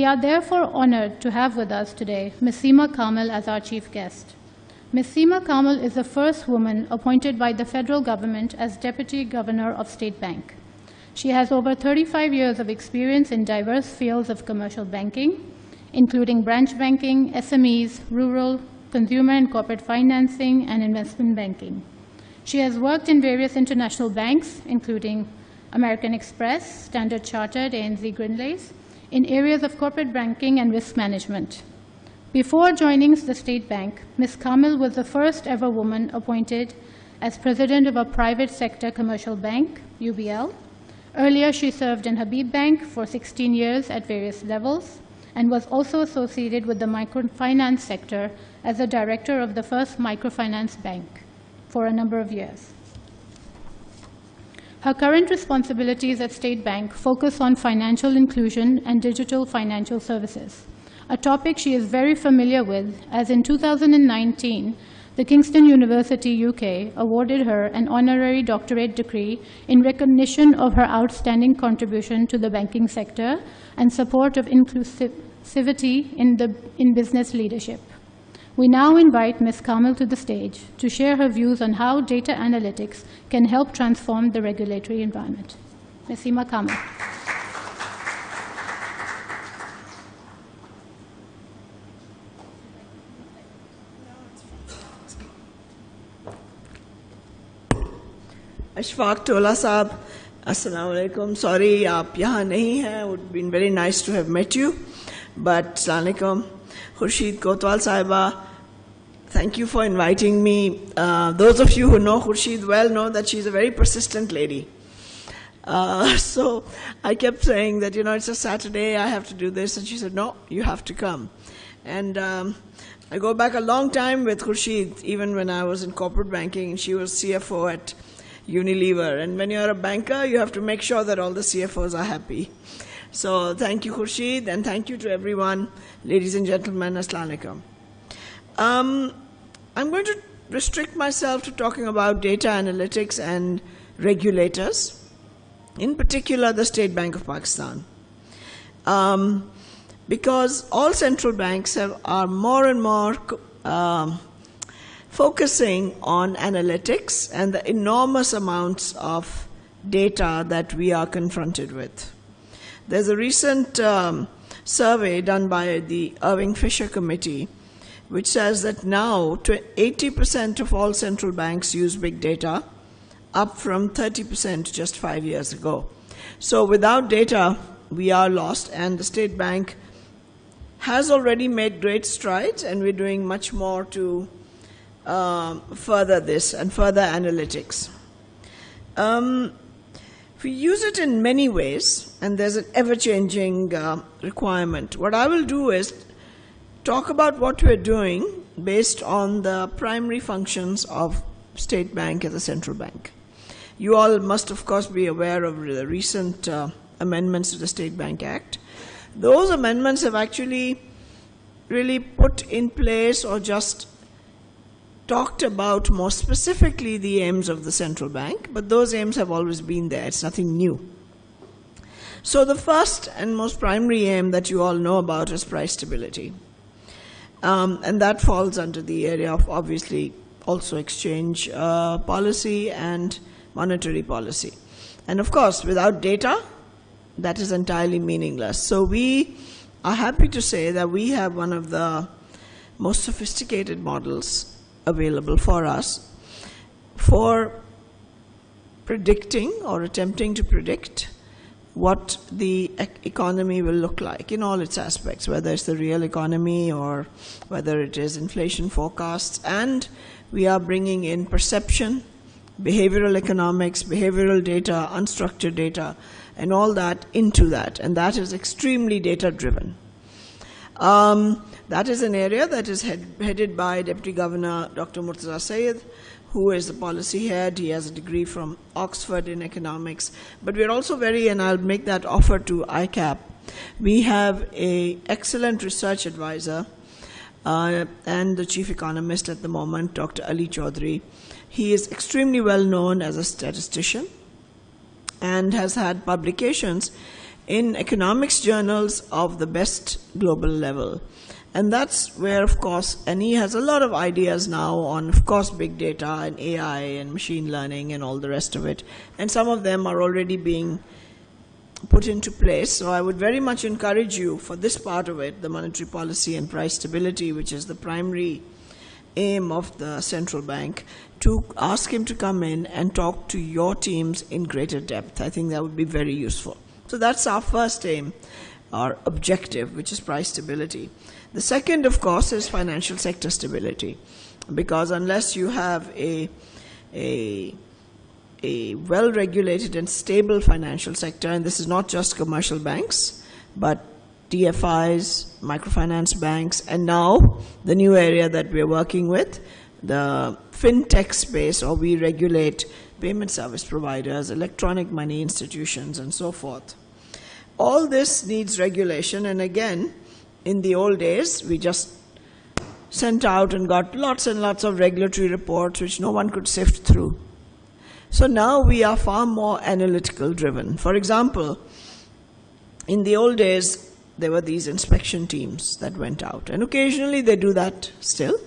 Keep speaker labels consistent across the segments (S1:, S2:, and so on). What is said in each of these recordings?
S1: We are therefore honored to have with us today Ms. Sima Kamil as our chief guest. Ms. Sima Kamil is the first woman appointed by the federal government as Deputy Governor of State Bank. She has over 35 years of experience in diverse fields of commercial banking, including branch banking, SMEs, rural, consumer and corporate financing, and investment banking. She has worked in various international banks, including American Express, Standard Chartered, ANZ Grindlays, in areas of corporate banking and risk management. Before joining the State Bank, Ms. Kamil was the first ever woman appointed as president of a private sector commercial bank, UBL. Earlier, she served in Habib Bank for 16 years at various levels and was also associated with the microfinance sector as a director of the first microfinance bank for a number of years. Her current responsibilities at State Bank focus on financial inclusion and digital financial services, a topic she is very familiar with, as in 2019, the Kingston University, UK, awarded her an honorary doctorate degree in recognition of her outstanding contribution to the banking sector and support of inclusivity in business leadership. We now invite Ms. Kamil to the stage to share her views on how data analytics can help transform the regulatory environment. Ms. Sima Kamil.
S2: Ashfaq Tola Saab, Assalamu alaikum. Sorry, aap yahan nahi hai. It would have been very nice to have met you. But Assalamu alaikum. Khurshid Kotwal Sahiba, thank you for inviting me. Those of you who know Khurshid well know that she's a very persistent lady. So I kept saying that, it's a Saturday, I have to do this. And she said, no, you have to come. And I go back a long time with Khurshid, even when I was in corporate banking, and she was CFO at Unilever. And when you're a banker, you have to make sure that all the CFOs are happy. So thank you, Khurshid, and thank you to everyone. Ladies and gentlemen, Assalamu alaikum. I'm going to restrict myself to talking about data analytics and regulators, in particular the State Bank of Pakistan. Because all central banks are more and more focusing on analytics and the enormous amounts of data that we are confronted with. There's a recent survey done by the Irving Fisher Committee, which says that now 80% of all central banks use big data, up from 30% just 5 years ago. So without data, we are lost, and the State Bank has already made great strides, and we're doing much more to further this and further analytics. We use it in many ways, and there's an ever-changing requirement. What I will do is talk about what we're doing based on the primary functions of State Bank as a central bank. You all must, of course, be aware of the recent amendments to the State Bank Act. Those amendments have actually really put in place or just talked about more specifically the aims of the central bank, but those aims have always been there. It's nothing new. So the first and most primary aim that you all know about is price stability. And that falls under the area of, obviously, also exchange policy and monetary policy. And of course, without data, that is entirely meaningless. So we are happy to say that we have one of the most sophisticated models available for us for predicting or attempting to predict what the economy will look like in all its aspects, whether it's the real economy or whether it is inflation forecasts. And we are bringing in perception, behavioral economics, behavioral data, unstructured data, and all that into that. And that is extremely data-driven. That is an area that is headed by Deputy Governor Dr. Murtaza Sayed, who is the policy head. He has a degree from Oxford in economics. But we're also and I'll make that offer to ICAP, we have an excellent research advisor and the chief economist at the moment, Dr. Ali Chaudhry. He is extremely well known as a statistician and has had publications in economics journals of the best global level. And that's where, of course, and he has a lot of ideas now on, of course, big data and AI and machine learning and all the rest of it. And some of them are already being put into place. So I would very much encourage you for this part of it, the monetary policy and price stability, which is the primary aim of the central bank, to ask him to come in and talk to your teams in greater depth. I think that would be very useful. So that's our first aim, our objective, which is price stability. The second, of course, is financial sector stability, because unless you have a well-regulated and stable financial sector, and this is not just commercial banks, but DFIs, microfinance banks, and now the new area that we're working with, the fintech space, or we regulate payment service providers, electronic money institutions, and so forth. All this needs regulation, and again, in the old days, we just sent out and got lots and lots of regulatory reports which no one could sift through. So now we are far more analytical driven. For example, in the old days, there were these inspection teams that went out, and occasionally they do that still.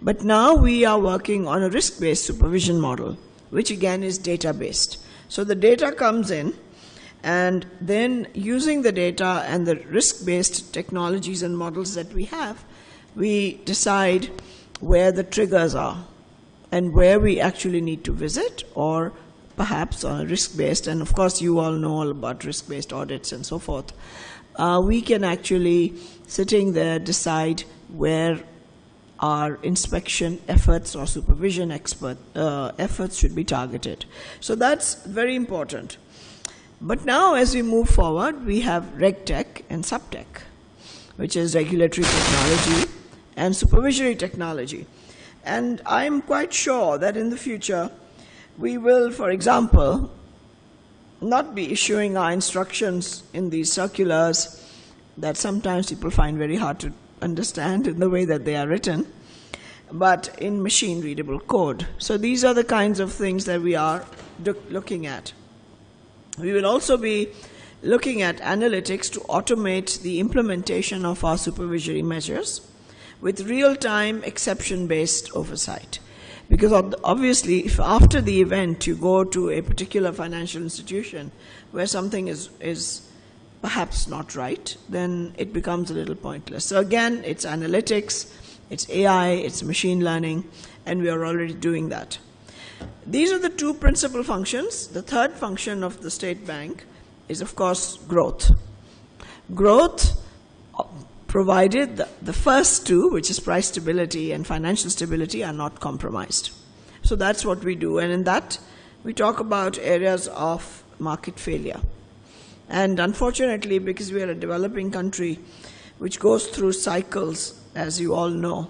S2: But now we are working on a risk-based supervision model, which again is data-based. So the data comes in, and then using the data and the risk-based technologies and models that we have, we decide where the triggers are and where we actually need to visit, or perhaps on a risk-based, and of course you all know all about risk-based audits and so forth. We can actually, sitting there, decide where our inspection efforts or supervision efforts should be targeted. So that's very important. But now as we move forward, we have RegTech and SubTech, which is regulatory technology and supervisory technology. And I'm quite sure that in the future, we will, for example, not be issuing our instructions in these circulars that sometimes people find very hard to understand in the way that they are written, but in machine-readable code. So these are the kinds of things that we are looking at. We will also be looking at analytics to automate the implementation of our supervisory measures with real-time exception-based oversight. Because obviously, if after the event you go to a particular financial institution where something is perhaps not right, then it becomes a little pointless. So again, it's analytics, it's AI, it's machine learning, and we are already doing that. These are the two principal functions. The third function of the state bank is, of course, growth. Growth, provided the first two, which is price stability and financial stability, are not compromised. So that's what we do. And in that, we talk about areas of market failure. And unfortunately, because we are a developing country which goes through cycles, as you all know,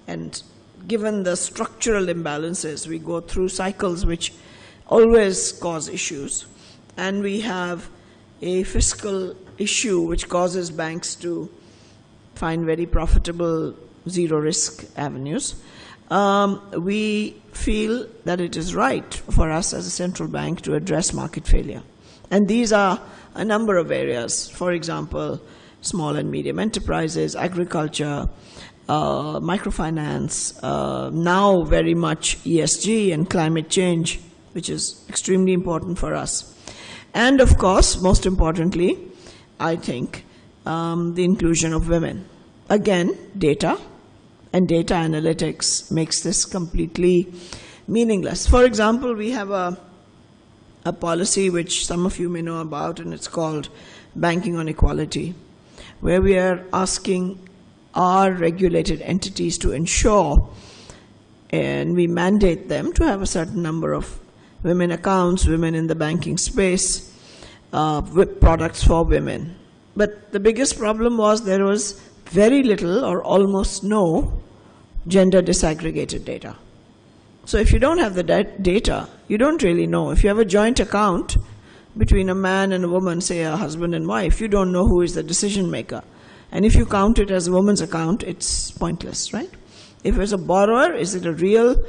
S2: and given the structural imbalances, we go through cycles which always cause issues. And we have a fiscal issue which causes banks to find very profitable zero-risk avenues. We feel that it is right for us as a central bank to address market failure. And these are a number of areas. For example, small and medium enterprises, agriculture, microfinance, now very much ESG and climate change, which is extremely important for us. And of course, most importantly, I think, the inclusion of women. Again, data and data analytics makes this completely meaningless. For example, we have a policy which some of you may know about, and it's called Banking on Equality, where we are asking our regulated entities to ensure, and we mandate them to have a certain number of women accounts, women in the banking space, with products for women. But the biggest problem was there was very little or almost no gender disaggregated data. So if you don't have the data, you don't really know. If you have a joint account between a man and a woman, say a husband and wife, you don't know who is the decision maker. And if you count it as a woman's account, it's pointless, right? If it's a borrower, is it a real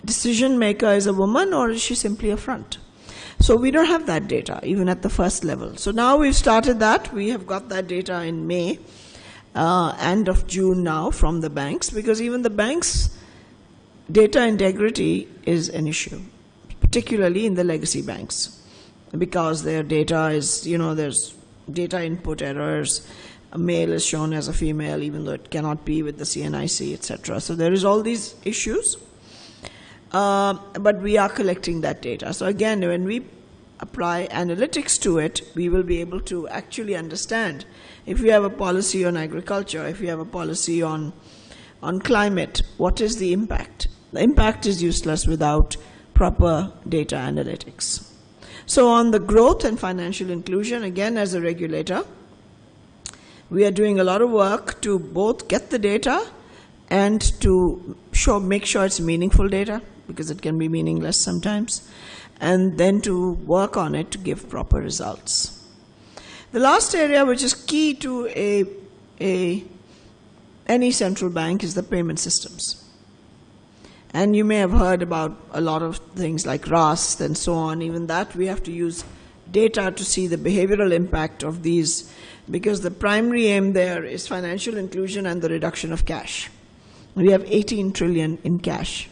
S2: decision maker is a woman, or is she simply a front? So we don't have that data, even at the first level. So now we've started that. We have got that data in May, end of June now from the banks, because even the banks' data integrity is an issue, particularly in the legacy banks, because their data is, there's data input errors. A male is shown as a female, even though it cannot be with the CNIC, etc. So there is all these issues. But we are collecting that data. So again, when we apply analytics to it, we will be able to actually understand if we have a policy on agriculture, if we have a policy on climate, what is the impact? The impact is useless without proper data analytics. So on the growth and financial inclusion, again, as a regulator, we are doing a lot of work to both get the data and to make sure it's meaningful data, because it can be meaningless sometimes, and then to work on it to give proper results. The last area which is key to any central bank is the payment systems. And you may have heard about a lot of things like RAST and so on. Even that we have to use data to see the behavioral impact of these, because the primary aim there is financial inclusion and the reduction of cash. We have 18 trillion in cash.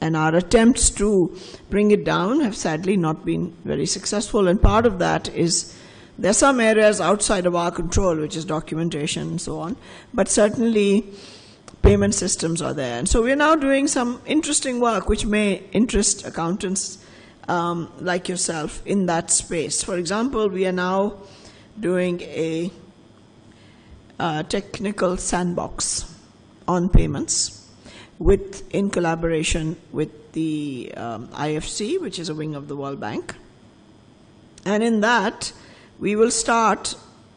S2: And our attempts to bring it down have sadly not been very successful. And part of that is there are some areas outside of our control, which is documentation and so on. But certainly payment systems are there. And so we're now doing some interesting work which may interest accountants like yourself in that space. For example, we are now doing a technical sandbox on payments, in collaboration with the IFC, which is a wing of the World Bank. And in that, we will start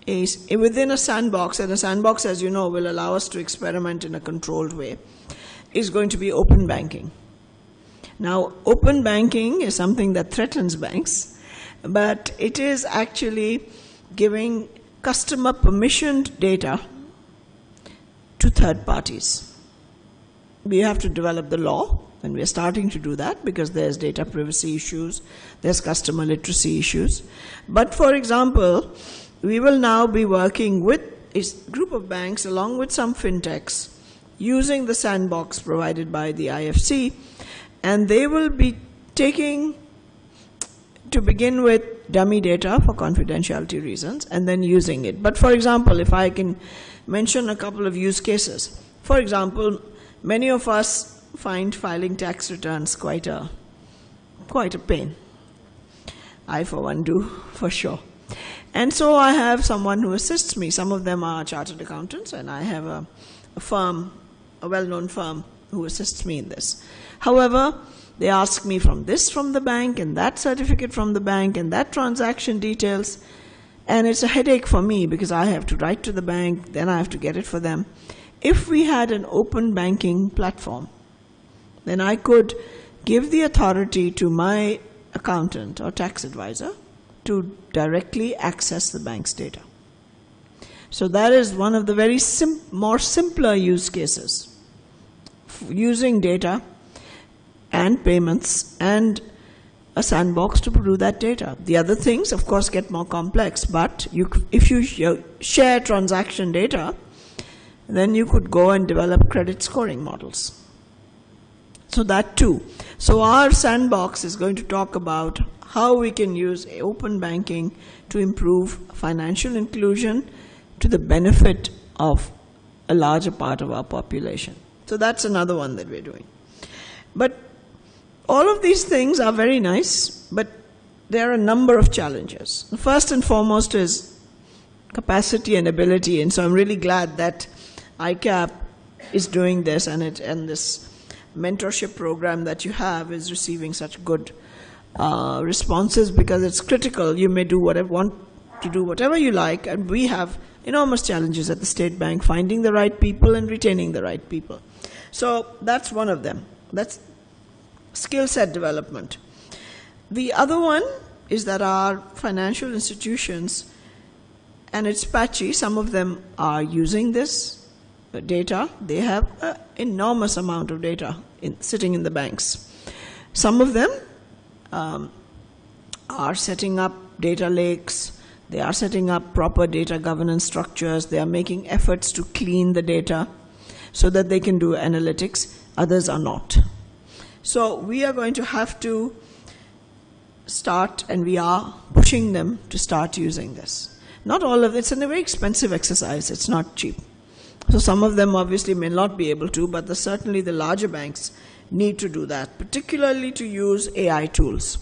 S2: within a sandbox, and a sandbox, as you know, will allow us to experiment in a controlled way, is going to be open banking. Now, open banking is something that threatens banks, but it is actually giving customer permissioned data to third parties. We have to develop the law, and we are starting to do that because there's data privacy issues, there's customer literacy issues. But for example, we will now be working with a group of banks along with some fintechs using the sandbox provided by the IFC, and they will be taking, to begin with, dummy data for confidentiality reasons and then using it. But for example, if I can mention a couple of use cases. For example, many of us find filing tax returns quite a pain. I, for one, do, for sure. And so I have someone who assists me. Some of them are chartered accountants, and I have a firm, a well-known firm, who assists me in this. However, they ask me from the bank, and that certificate from the bank, and that transaction details, and it's a headache for me because I have to write to the bank, then I have to get it for them. If we had an open banking platform, then I could give the authority to my accountant or tax advisor to directly access the bank's data. So that is one of the very more simpler use cases, using data and payments and a sandbox to do that data. The other things, of course, get more complex, but if you share transaction data, then you could go and develop credit scoring models. So that too. So our sandbox is going to talk about how we can use open banking to improve financial inclusion to the benefit of a larger part of our population. So that's another one that we're doing. But all of these things are very nice, but there are a number of challenges. The first and foremost is capacity and ability, and so I'm really glad that ICAP is doing this, and this mentorship program that you have is receiving such good responses, because it's critical. You may want to do whatever you like, and we have enormous challenges at the State Bank finding the right people and retaining the right people. So that's one of them. That's skill set development. The other one is that our financial institutions, and it's patchy, some of them are using this data. They have an enormous amount of data sitting in the banks. Some of them are setting up data lakes, they are setting up proper data governance structures, they are making efforts to clean the data so that they can do analytics. Others are not. So we are going to have to start, and we are pushing them to start using this. Not all of it's a very expensive exercise, it's not cheap. So some of them obviously may not be able to, but certainly the larger banks need to do that, particularly to use AI tools.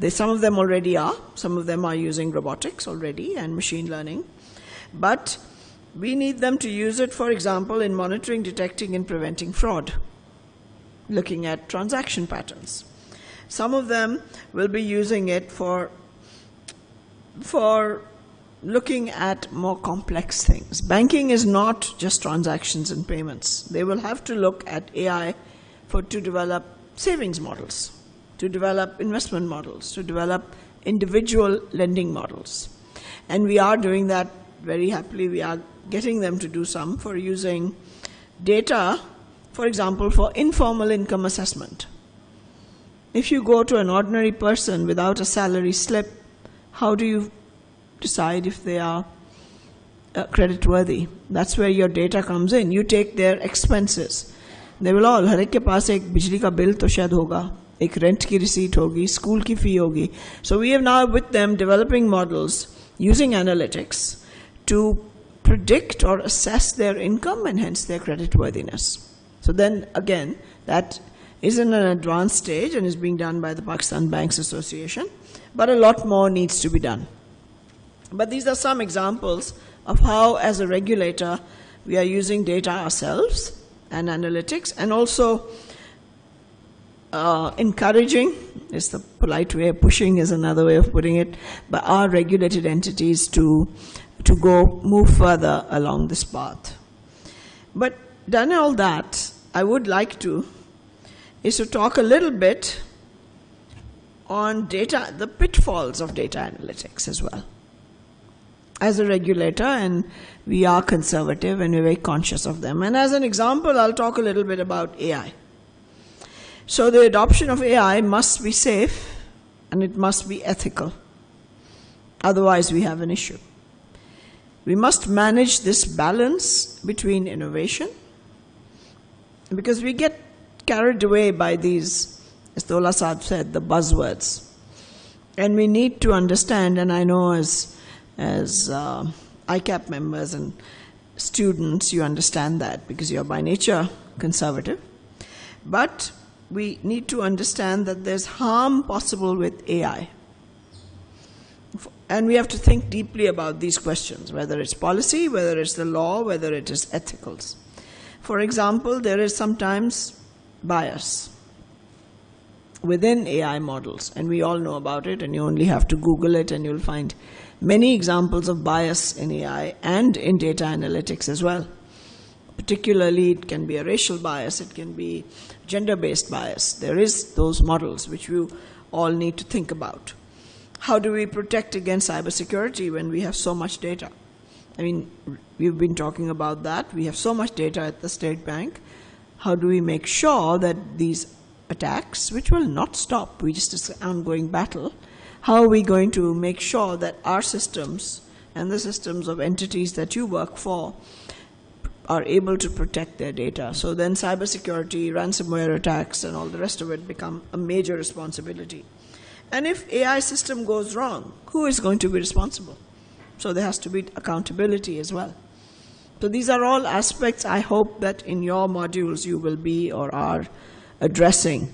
S2: Some of them already are. Some of them are using robotics already and machine learning. But we need them to use it, for example, in monitoring, detecting, and preventing fraud, looking at transaction patterns. Some of them will be using it for looking at more complex things. Banking is not just transactions and payments. They will have to look at AI to develop savings models, to develop investment models, to develop individual lending models. And we are doing that very happily. We are getting them to do some for using data, for example, for informal income assessment. If you go to an ordinary person without a salary slip, how do you decide if they are creditworthy? That's where your data comes in. You take their expenses. They will all, हर एक के पास एक बिजली का bill तो शायद होगा, एक rent की रिसीट होगी, स्कूल की फी होगी. So we have now with them developing models using analytics to predict or assess their income and hence their creditworthiness. So then again, that is in an advanced stage and is being done by the Pakistan Banks Association, but a lot more needs to be done. But these are some examples of how, as a regulator, we are using data ourselves and analytics, and also encouraging is the polite way, pushing is another way of putting it, but our regulated entities to move further along this path. But done all that, I would like to talk a little bit on data, the pitfalls of data analytics as well. As a regulator, and we are conservative and we're very conscious of them. And as an example, I'll talk a little bit about AI. So the adoption of AI must be safe and it must be ethical. Otherwise, we have an issue. We must manage this balance between innovation, because we get carried away by these, as Dola Saad said, the buzzwords. And we need to understand, and I know as ICAP members and students, you understand that because you're by nature conservative. But we need to understand that there's harm possible with AI. And we have to think deeply about these questions, whether it's policy, whether it's the law, whether it is ethicals. For example, there is sometimes bias within AI models, and we all know about it, and you only have to Google it and you'll find many examples of bias in AI and in data analytics as well. Particularly, it can be a racial bias, it can be gender-based bias. There is those models which we all need to think about. How do we protect against cybersecurity when we have so much data? I mean, we've been talking about that. We have so much data at the State Bank. How do we make sure that these attacks, which will not stop, it's an ongoing battle, how are we going to make sure that our systems and the systems of entities that you work for are able to protect their data? So then cybersecurity, ransomware attacks, and all the rest of it become a major responsibility. And if AI system goes wrong, who is going to be responsible? So there has to be accountability as well. So these are all aspects I hope that in your modules you will be or are addressing,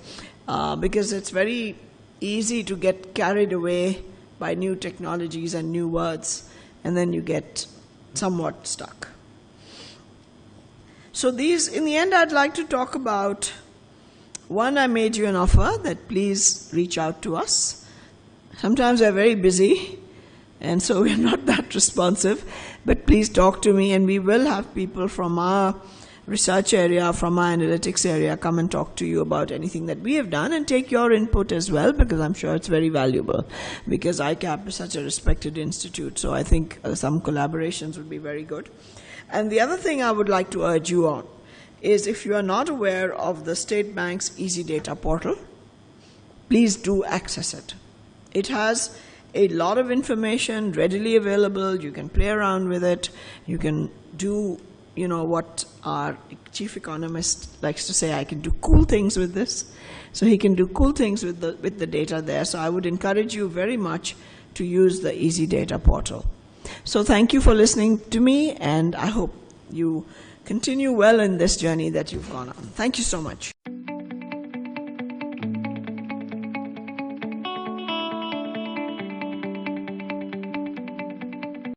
S2: because it's very easy to get carried away by new technologies and new words, and then you get somewhat stuck. So these, in the end, I'd like to talk about, one, I made you an offer that please reach out to us. Sometimes we're very busy, and so we're not that responsive, but please talk to me, and we will have people from our research area, from our analytics area, come and talk to you about anything that we have done and take your input as well, because I'm sure it's very valuable, because ICAP is such a respected institute, so I think some collaborations would be very good. And the other thing I would like to urge you on is, if you are not aware of the State Bank's Easy Data portal, please do access it. It has a lot of information readily available. You can play around with it. You can do, what our chief economist likes to say, I can do cool things with this. So he can do cool things with the data there. So I would encourage you very much to use the Easy Data portal. So thank you for listening to me, and I hope you continue well in this journey that you've gone on. Thank you so much.